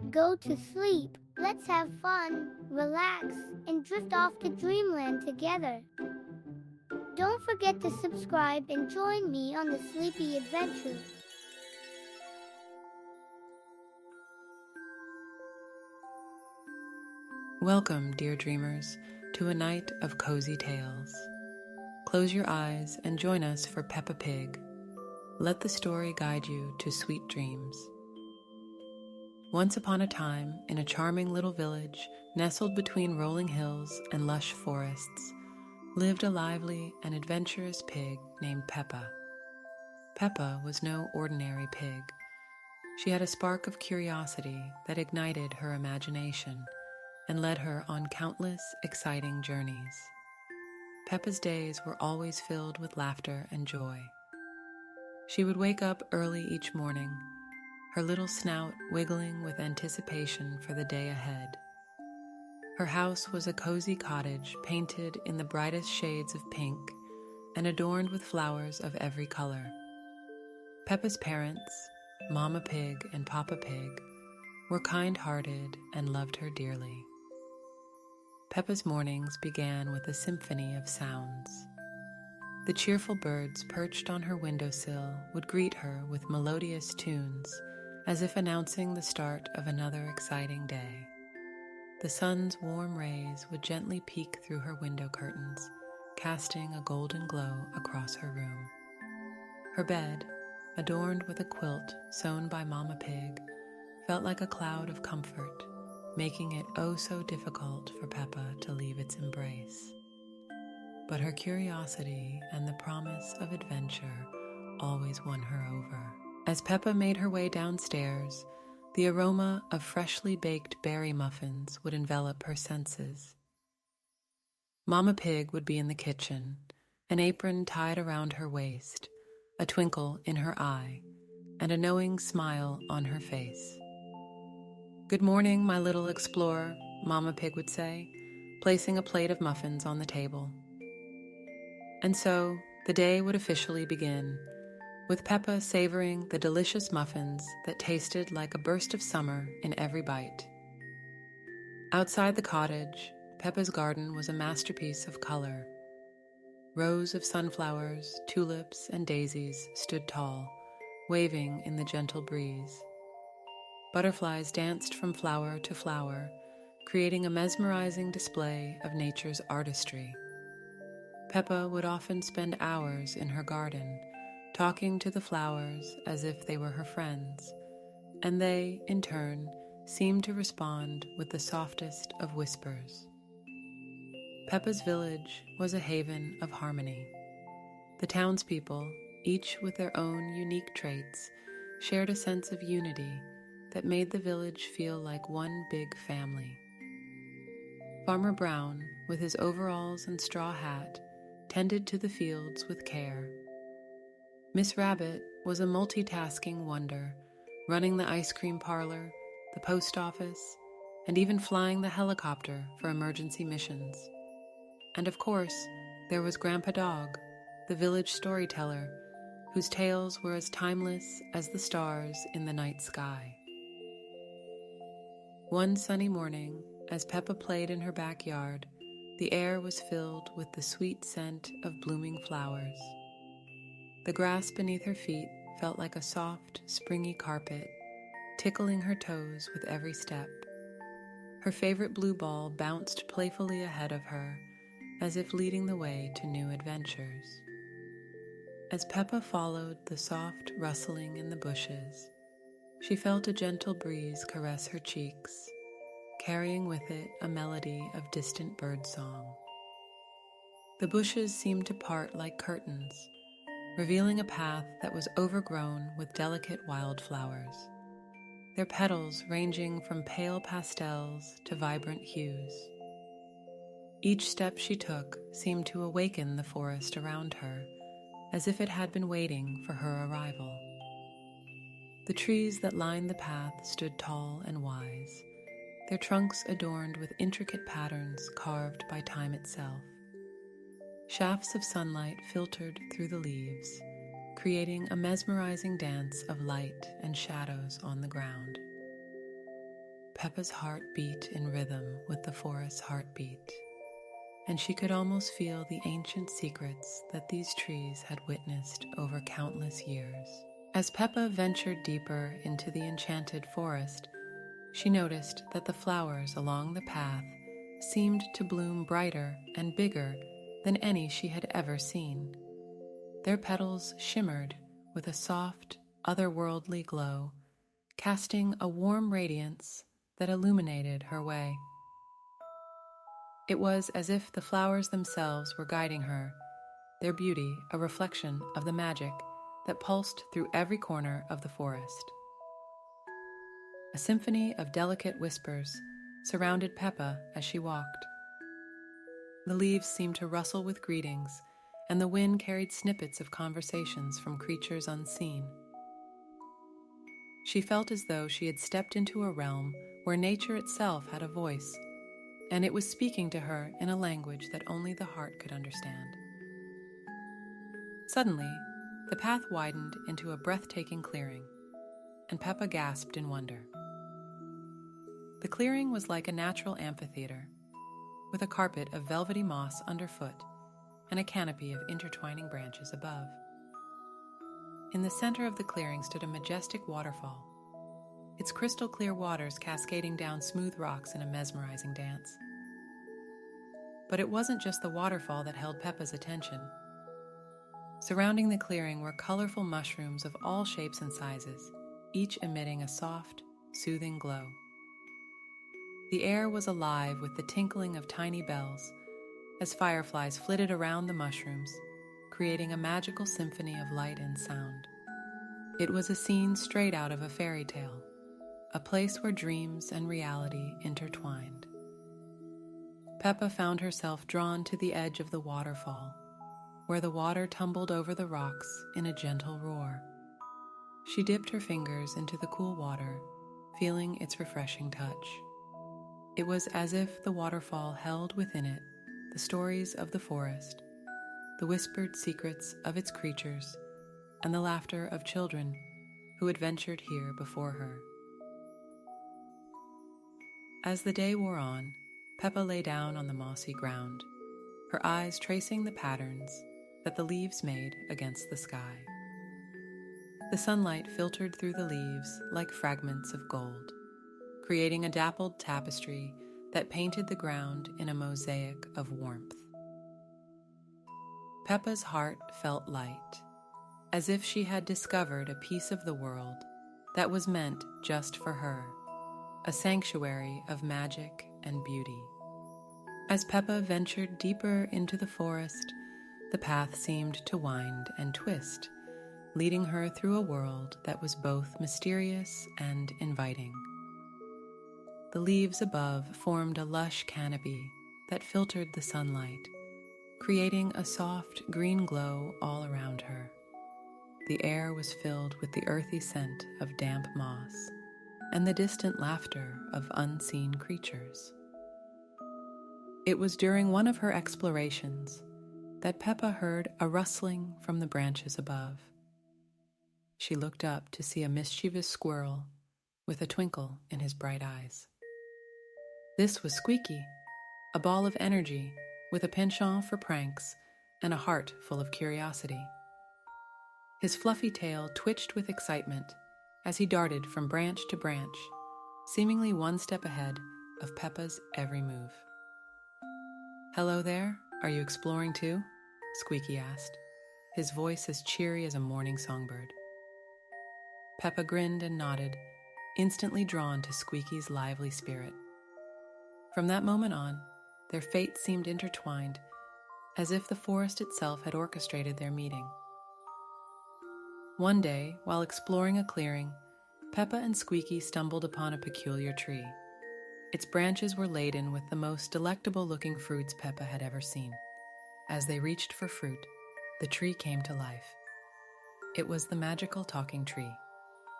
Go to sleep. Let's have fun, relax, and drift off to dreamland together. Don't forget to subscribe and join me on the sleepy adventure. Welcome, dear dreamers, to a night of cozy tales. Close your eyes and join us for Peppa Pig. Let the story guide you to sweet dreams. Once upon a time, in a charming little village nestled between rolling hills and lush forests, lived a lively and adventurous pig named Peppa. Peppa was no ordinary pig. She had a spark of curiosity that ignited her imagination and led her on countless exciting journeys. Peppa's days were always filled with laughter and joy. She would wake up early each morning, her little snout wiggling with anticipation for the day ahead. Her house was a cozy cottage painted in the brightest shades of pink and adorned with flowers of every color. Peppa's parents, Mama Pig and Papa Pig, were kind-hearted and loved her dearly. Peppa's mornings began with a symphony of sounds. The cheerful birds perched on her windowsill would greet her with melodious tunes, as if announcing the start of another exciting day. The sun's warm rays would gently peek through her window curtains, casting a golden glow across her room. Her bed, adorned with a quilt sewn by Mama Pig, felt like a cloud of comfort, making it oh so difficult for Peppa to leave its embrace. But her curiosity and the promise of adventure always won her over. As Peppa made her way downstairs, the aroma of freshly baked berry muffins would envelop her senses. Mama Pig would be in the kitchen, an apron tied around her waist, a twinkle in her eye, and a knowing smile on her face. "Good morning, my little explorer," Mama Pig would say, placing a plate of muffins on the table. And so, the day would officially begin, with Peppa savoring the delicious muffins that tasted like a burst of summer in every bite. Outside the cottage, Peppa's garden was a masterpiece of color. Rows of sunflowers, tulips, and daisies stood tall, waving in the gentle breeze. Butterflies danced from flower to flower, creating a mesmerizing display of nature's artistry. Peppa would often spend hours in her garden, talking to the flowers as if they were her friends, and they, in turn, seemed to respond with the softest of whispers. Peppa's village was a haven of harmony. The townspeople, each with their own unique traits, shared a sense of unity that made the village feel like one big family. Farmer Brown, with his overalls and straw hat, tended to the fields with care. Miss Rabbit was a multitasking wonder, running the ice cream parlor, the post office, and even flying the helicopter for emergency missions. And of course, there was Grandpa Dog, the village storyteller, whose tales were as timeless as the stars in the night sky. One sunny morning, as Peppa played in her backyard, the air was filled with the sweet scent of blooming flowers. The grass beneath her feet felt like a soft, springy carpet, tickling her toes with every step. Her favorite blue ball bounced playfully ahead of her, as if leading the way to new adventures. As Peppa followed the soft rustling in the bushes, she felt a gentle breeze caress her cheeks, carrying with it a melody of distant birdsong. The bushes seemed to part like curtains, revealing a path that was overgrown with delicate wildflowers, their petals ranging from pale pastels to vibrant hues. Each step she took seemed to awaken the forest around her, as if it had been waiting for her arrival. The trees that lined the path stood tall and wise, their trunks adorned with intricate patterns carved by time itself. Shafts of sunlight filtered through the leaves, creating a mesmerizing dance of light and shadows on the ground. Peppa's heart beat in rhythm with the forest's heartbeat, and she could almost feel the ancient secrets that these trees had witnessed over countless years. As Peppa ventured deeper into the enchanted forest, she noticed that the flowers along the path seemed to bloom brighter and bigger than any she had ever seen. Their petals shimmered with a soft, otherworldly glow, casting a warm radiance that illuminated her way. It was as if the flowers themselves were guiding her, their beauty a reflection of the magic that pulsed through every corner of the forest. A symphony of delicate whispers surrounded Peppa as she walked. The leaves seemed to rustle with greetings, and the wind carried snippets of conversations from creatures unseen. She felt as though she had stepped into a realm where nature itself had a voice, and it was speaking to her in a language that only the heart could understand. Suddenly, the path widened into a breathtaking clearing, and Peppa gasped in wonder. The clearing was like a natural amphitheater, with a carpet of velvety moss underfoot and a canopy of intertwining branches above. In the center of the clearing stood a majestic waterfall, its crystal-clear waters cascading down smooth rocks in a mesmerizing dance. But it wasn't just the waterfall that held Peppa's attention. Surrounding the clearing were colorful mushrooms of all shapes and sizes, each emitting a soft, soothing glow. The air was alive with the tinkling of tiny bells as fireflies flitted around the mushrooms, creating a magical symphony of light and sound. It was a scene straight out of a fairy tale, a place where dreams and reality intertwined. Peppa found herself drawn to the edge of the waterfall, where the water tumbled over the rocks in a gentle roar. She dipped her fingers into the cool water, feeling its refreshing touch. It was as if the waterfall held within it the stories of the forest, the whispered secrets of its creatures, and the laughter of children who had ventured here before her. As the day wore on, Peppa lay down on the mossy ground, her eyes tracing the patterns that the leaves made against the sky. The sunlight filtered through the leaves like fragments of gold, creating a dappled tapestry that painted the ground in a mosaic of warmth. Peppa's heart felt light, as if she had discovered a piece of the world that was meant just for her, a sanctuary of magic and beauty. As Peppa ventured deeper into the forest, the path seemed to wind and twist, leading her through a world that was both mysterious and inviting. The leaves above formed a lush canopy that filtered the sunlight, creating a soft green glow all around her. The air was filled with the earthy scent of damp moss and the distant laughter of unseen creatures. It was during one of her explorations that Peppa heard a rustling from the branches above. She looked up to see a mischievous squirrel with a twinkle in his bright eyes. This was Squeaky, a ball of energy with a penchant for pranks and a heart full of curiosity. His fluffy tail twitched with excitement as he darted from branch to branch, seemingly one step ahead of Peppa's every move. "Hello there, are you exploring too?" Squeaky asked, his voice as cheery as a morning songbird. Peppa grinned and nodded, instantly drawn to Squeaky's lively spirit. From that moment on, their fates seemed intertwined, as if the forest itself had orchestrated their meeting. One day, while exploring a clearing, Peppa and Squeaky stumbled upon a peculiar tree. Its branches were laden with the most delectable-looking fruits Peppa had ever seen. As they reached for fruit, the tree came to life. It was the magical talking tree,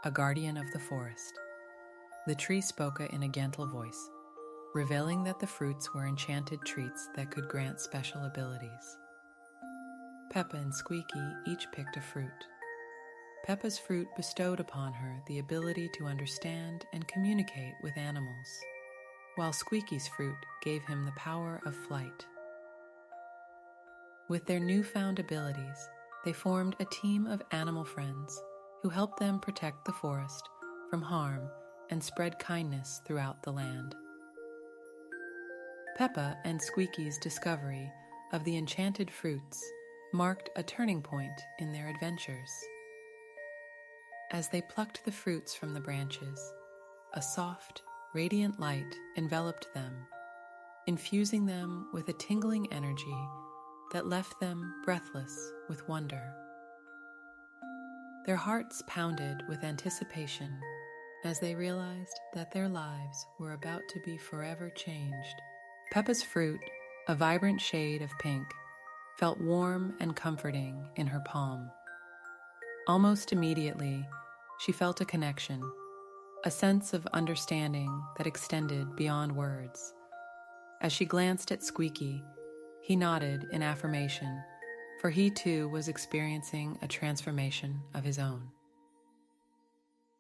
a guardian of the forest. The tree spoke in a gentle voice, revealing that the fruits were enchanted treats that could grant special abilities. Peppa and Squeaky each picked a fruit. Peppa's fruit bestowed upon her the ability to understand and communicate with animals, while Squeaky's fruit gave him the power of flight. With their newfound abilities, they formed a team of animal friends who helped them protect the forest from harm and spread kindness throughout the land. Peppa and Squeaky's discovery of the enchanted fruits marked a turning point in their adventures. As they plucked the fruits from the branches, a soft, radiant light enveloped them, infusing them with a tingling energy that left them breathless with wonder. Their hearts pounded with anticipation as they realized that their lives were about to be forever changed. Peppa's fruit, a vibrant shade of pink, felt warm and comforting in her palm. Almost immediately, she felt a connection, a sense of understanding that extended beyond words. As she glanced at Squeaky, he nodded in affirmation, for he too was experiencing a transformation of his own.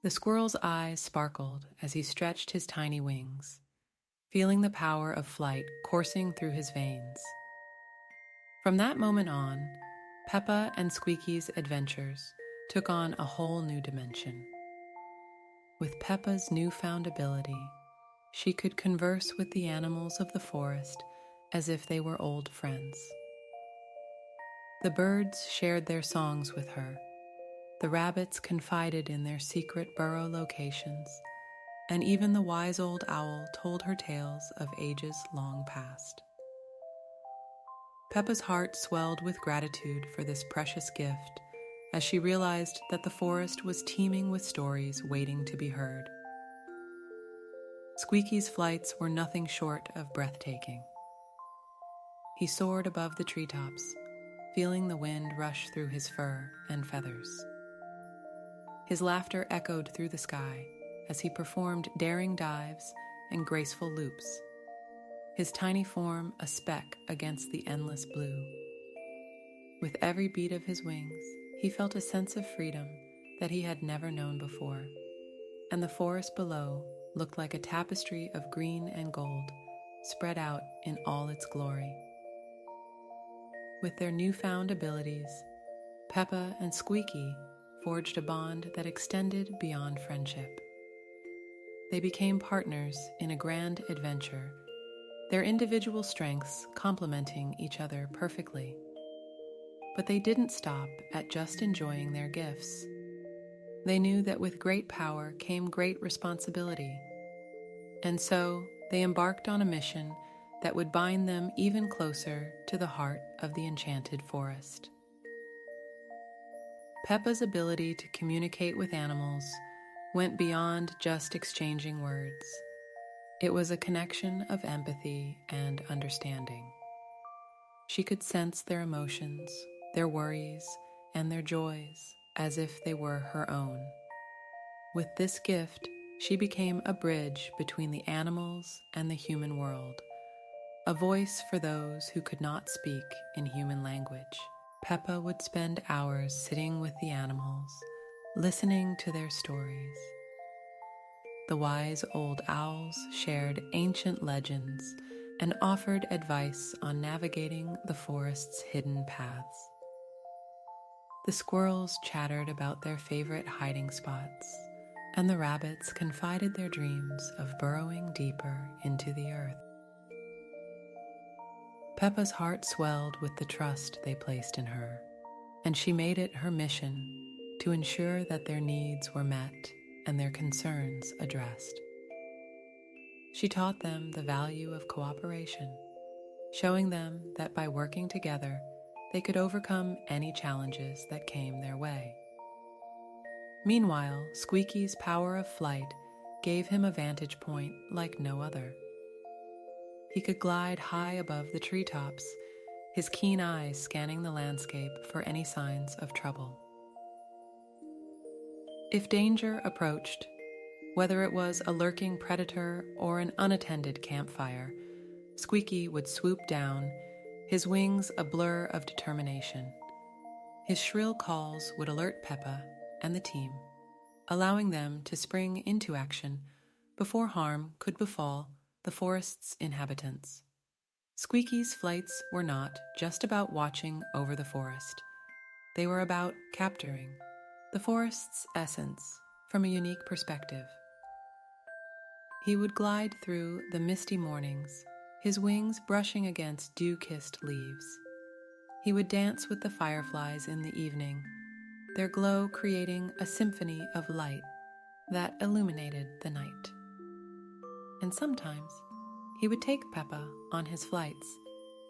The squirrel's eyes sparkled as he stretched his tiny wings, feeling the power of flight coursing through his veins. From that moment on, Peppa and Squeaky's adventures took on a whole new dimension. With Peppa's newfound ability, she could converse with the animals of the forest as if they were old friends. The birds shared their songs with her, the rabbits confided in their secret burrow locations, and even the wise old owl told her tales of ages long past. Peppa's heart swelled with gratitude for this precious gift as she realized that the forest was teeming with stories waiting to be heard. Squeaky's flights were nothing short of breathtaking. He soared above the treetops, feeling the wind rush through his fur and feathers. His laughter echoed through the sky as he performed daring dives and graceful loops, his tiny form a speck against the endless blue. With every beat of his wings, he felt a sense of freedom that he had never known before, and the forest below looked like a tapestry of green and gold spread out in all its glory. With their newfound abilities, Peppa and Squeaky forged a bond that extended beyond friendship. They became partners in a grand adventure, their individual strengths complementing each other perfectly. But they didn't stop at just enjoying their gifts. They knew that with great power came great responsibility, and so they embarked on a mission that would bind them even closer to the heart of the enchanted forest. Peppa's ability to communicate with animals went beyond just exchanging words. It was a connection of empathy and understanding. She could sense their emotions, their worries, and their joys as if they were her own. With this gift, she became a bridge between the animals and the human world, a voice for those who could not speak in human language. Peppa would spend hours sitting with the animals, listening to their stories. The wise old owls shared ancient legends and offered advice on navigating the forest's hidden paths. The squirrels chattered about their favorite hiding spots, and the rabbits confided their dreams of burrowing deeper into the earth. Peppa's heart swelled with the trust they placed in her, and she made it her mission to ensure that their needs were met and their concerns addressed. She taught them the value of cooperation, showing them that by working together, they could overcome any challenges that came their way. Meanwhile, Squeaky's power of flight gave him a vantage point like no other. He could glide high above the treetops, his keen eyes scanning the landscape for any signs of trouble. If danger approached, whether it was a lurking predator or an unattended campfire, Squeaky would swoop down, his wings a blur of determination. His shrill calls would alert Peppa, and the team, allowing them to spring into action before harm could befall the forest's inhabitants. Squeaky's flights were not just about watching over the forest. They were about capturing the forest's essence from a unique perspective. He would glide through the misty mornings, his wings brushing against dew-kissed leaves. He would dance with the fireflies in the evening, their glow creating a symphony of light that illuminated the night. And sometimes he would take Peppa on his flights,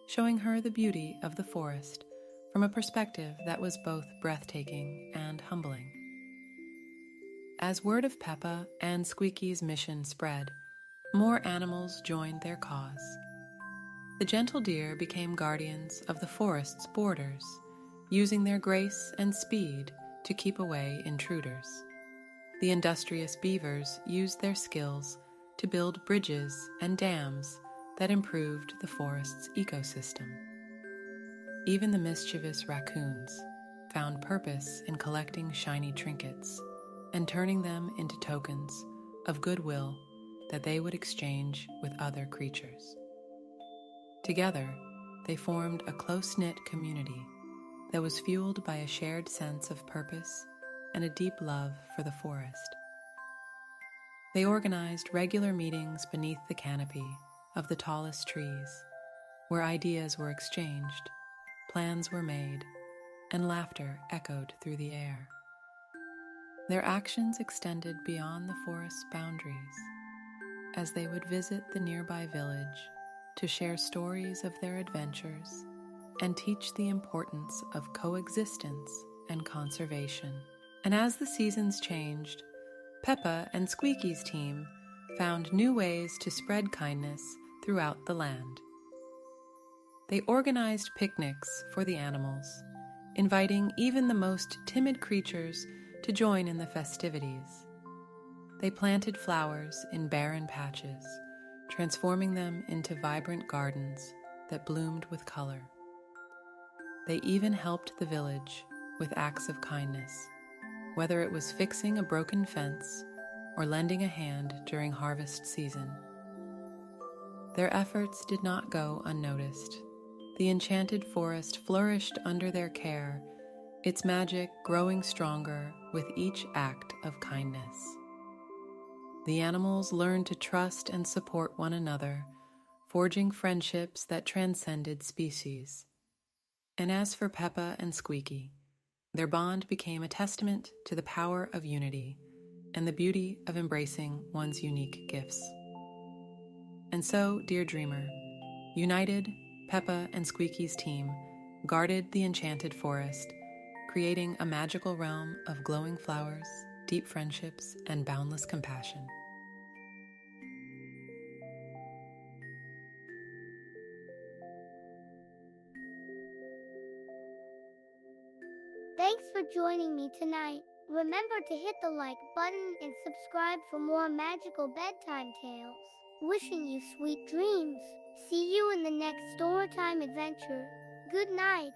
showing her the beauty of the forest from a perspective that was both breathtaking and humbling. As word of Peppa and Squeaky's mission spread, more animals joined their cause. The gentle deer became guardians of the forest's borders, using their grace and speed to keep away intruders. The industrious beavers used their skills to build bridges and dams that improved the forest's ecosystem. Even the mischievous raccoons found purpose in collecting shiny trinkets and turning them into tokens of goodwill that they would exchange with other creatures. Together, they formed a close-knit community that was fueled by a shared sense of purpose and a deep love for the forest. They organized regular meetings beneath the canopy of the tallest trees, where ideas were exchanged, plans were made, and laughter echoed through the air. Their actions extended beyond the forest's boundaries, as they would visit the nearby village to share stories of their adventures and teach the importance of coexistence and conservation. And as the seasons changed, Peppa and Squeaky's team found new ways to spread kindness throughout the land. They organized picnics for the animals, inviting even the most timid creatures to join in the festivities. They planted flowers in barren patches, transforming them into vibrant gardens that bloomed with color. They even helped the village with acts of kindness, whether it was fixing a broken fence or lending a hand during harvest season. Their efforts did not go unnoticed. The enchanted forest flourished under their care, its magic growing stronger with each act of kindness. The animals learned to trust and support one another, forging friendships that transcended species. And as for Peppa and Squeaky, their bond became a testament to the power of unity and the beauty of embracing one's unique gifts. And so, dear dreamer, united, Peppa and Squeaky's team guarded the enchanted forest, creating a magical realm of glowing flowers, deep friendships, and boundless compassion. Thanks for joining me tonight. Remember to hit the like button and subscribe for more magical bedtime tales. Wishing you sweet dreams. See you in the next Storytime adventure. Good night.